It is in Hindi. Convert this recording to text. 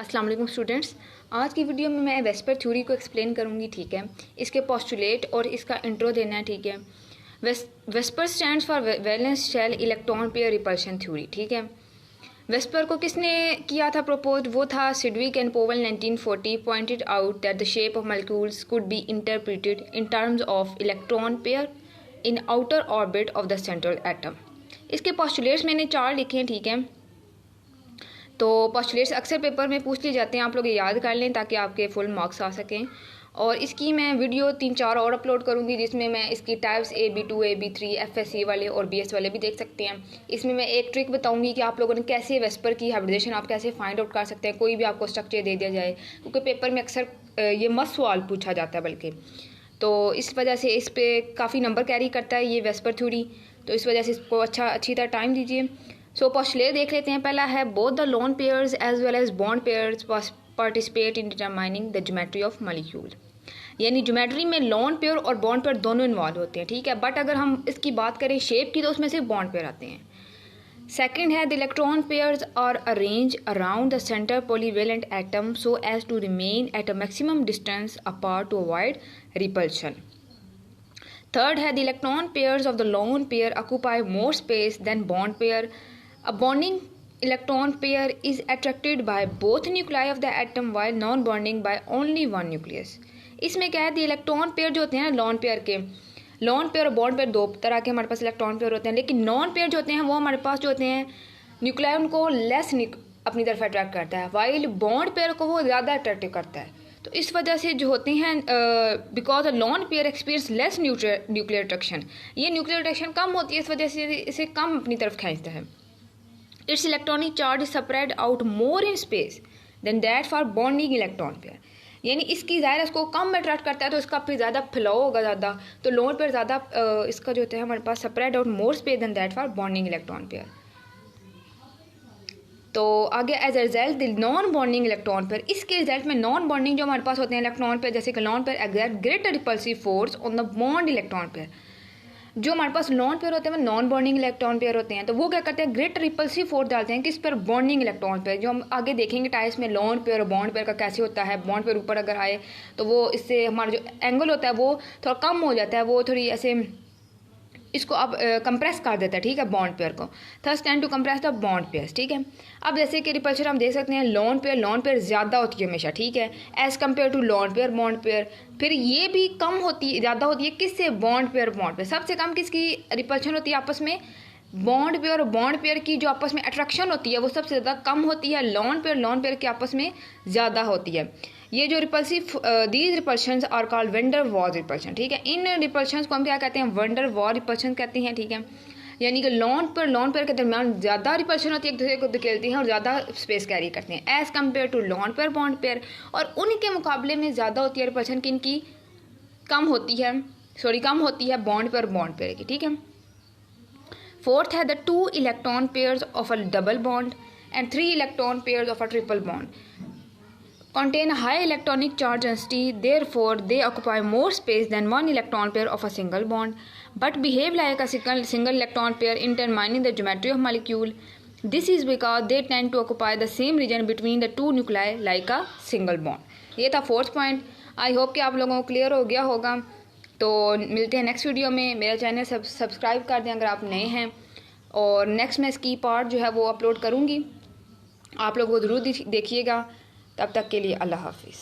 अस्सलाम वालेकुम स्टूडेंट्स। आज की वीडियो में मैं वेस्पर थ्योरी को एक्सप्लेन करूंगी, ठीक है। इसके पोस्टुलेट और इसका इंट्रो देना है, ठीक है। VSEPR stands for valence shell electron pair repulsion theory, ठीक है। वेस्पर को किसने किया था प्रपोज? वो था Sidgwick and Powell 1940 pointed out that the shape of molecules could be interpreted in terms of electron pair in outer orbit of the central atom. इसके पोस्टुलेट्स मैंने 4 लिखे हैं, ठीक है। तो पोस्टुलेट्स अक्सर पेपर में पूछ लिए जाते हैं, आप लोग ये याद कर लें ताकि आपके फुल मार्क्स आ सकें। और इसकी मैं वीडियो 3-4 और अपलोड करूंगी जिसमें मैं इसकी टाइप्स AB2, AB3, FSC वाले और BS वाले भी देख सकते हैं। इसमें मैं एक ट्रिक बताऊंगी कि आप लोगों ने कैसे वेस्पर की हाइब्रिडेशन आप कैसे फाइंड आउट कर सकते हैं, कोई भी आपको स्ट्रक्चर दे दिया जाए, क्योंकि पेपर में अक्सर ये मस्त सवाल पूछा जाता है बल्कि। तो इस वजह से इस पर काफ़ी नंबर कैरी करता है ये वेस्पर थ्योरी, तो इस वजह से इसको अच्छी तरह टाइम दीजिए। सो पोस्टुलेट देख लेते हैं। पहला है both the lone pairs as well as bond pairs participate in determining the geometry of molecule. यानी ज्योमेट्री में लोन पेयर और बॉन्ड पेयर दोनों इन्वॉल्व होते हैं, ठीक है। बट अगर हम इसकी बात करें शेप की तो उसमें सिर्फ बॉन्ड पेयर आते हैं। सेकंड है the electron pairs are arrange around the centre polyvalent atom so as to remain at a maximum distance apart to avoid repulsion. Third है the electron pairs of the lone pair occupy more space than bond pair. A bonding electron pair is attracted by both nuclei of the atom while non-bonding by only one nucleus। इसमें क्या है, द इलेक्ट्रॉन पेयर जो होते हैं लोन पेयर के, लोन पेयर और बॉन्ड पेयर दो तरह के हमारे पास इलेक्ट्रॉन पेयर होते हैं, लेकिन नॉन पेयर जो होते हैं वो हमारे पास जो होते हैं न्यूक्लियाई उनको लेस अपनी तरफ अट्रैक्ट करता है, वाइल बॉन्ड पेयर को वो ज़्यादा अट्रैक्टिव करता है। तो इस वजह से जो होते हैं because lone pair experience less nuclear attraction, ये न्यूक्लियर अट्रैक्शन कम होती है, इस वजह से इसे कम अपनी तरफ खींचता है। Its electronic charge is spread out more in space than that for bonding electron pair। यानी इसकी ज़ाहिर इसको कम अट्रैक्ट करता है तो इसका फिर ज़्यादा फ्लो होगा ज़्यादा, तो लोन पेयर ज़्यादा इसका जो होता है हमारे पास spread out more space than that for bonding electron pair. तो आगे as a result the non bonding electron pair, इसके रिजल्ट में नॉन बॉन्डिंग जो हमारे पास होते हैं इलेक्ट्रॉन पेयर, जैसे कि lone pair exert greater repulsive force on the bond electron pair. जो हमारे पास लोन पेयर होते हैं वो नॉन बॉन्डिंग इलेक्ट्रॉन पेयर होते हैं, तो वो क्या करते हैं ग्रेट रिपल्सिव फोर्स डालते हैं किस पर, बॉन्डिंग इलेक्ट्रॉन पेयर। जो हम आगे देखेंगे टाइप्स में लोन पेयर और बॉन्ड पेयर का कैसे होता है। बॉन्ड पेयर ऊपर अगर आए तो वो इससे हमारा जो एंगल होता है वो थोड़ा कम हो जाता है, वो थोड़ी ऐसे इसको अब कंप्रेस कर देता है, ठीक है, बॉन्ड पेयर को। Thus tend to compress the bond pairs, ठीक है। अब जैसे कि रिपल्शन हम देख सकते हैं लोन पेयर ज़्यादा होती है हमेशा, ठीक है, as compare to lone pair bond pair. फिर ये भी कम होती है, ज़्यादा होती है किससे, बॉन्ड पेयर। सबसे कम किसकी रिपल्शन होती है आपस में, बॉन्ड पेयर और बॉन्ड पेयर की जो आपस में अट्रैक्शन होती है वो सबसे ज़्यादा कम होती है, लोन पेयर की आपस में ज़्यादा होती है। ये जो repulsive these repulsions are called van der Waals repulsion, ठीक है। इन रिपल्शंस को हम क्या कहते हैं, वेंडर वॉल रिपल्शन कहते हैं, ठीक है। यानी कि लोन पेयर के दरमियान ज़्यादा रिपल्शन होती है, एक दूसरे को धकेलती हैं और ज़्यादा स्पेस कैरी करते हैं as compare to lone pair bond pair. और उनके मुकाबले में ज़्यादा होती है रिपल्शन की इनकी कम होती है बॉन्ड पेयर की, ठीक है। फोर्थ है the 2 electron pairs of a double bond and 3 electron pairs of a triple bond contain a high electronic charge density, therefore they occupy more space than 1 electron pair of a single bond, but behave like a single electron pair in determining the geometry of molecule. This is because they tend to occupy the same region between the two nuclei like a single bond। ये था 4th पॉइंट। आई होप कि आप लोगों को क्लियर हो गया होगा। तो मिलते हैं नेक्स्ट वीडियो में। मेरा चैनल सब्सक्राइब कर दें अगर आप नए हैं, और नेक्स्ट मैं इसकी पार्ट जो है वो अपलोड करूँगी, आप लोग वो ज़रूर देखिएगा। तब तक के लिए अल्लाह हाफिज़।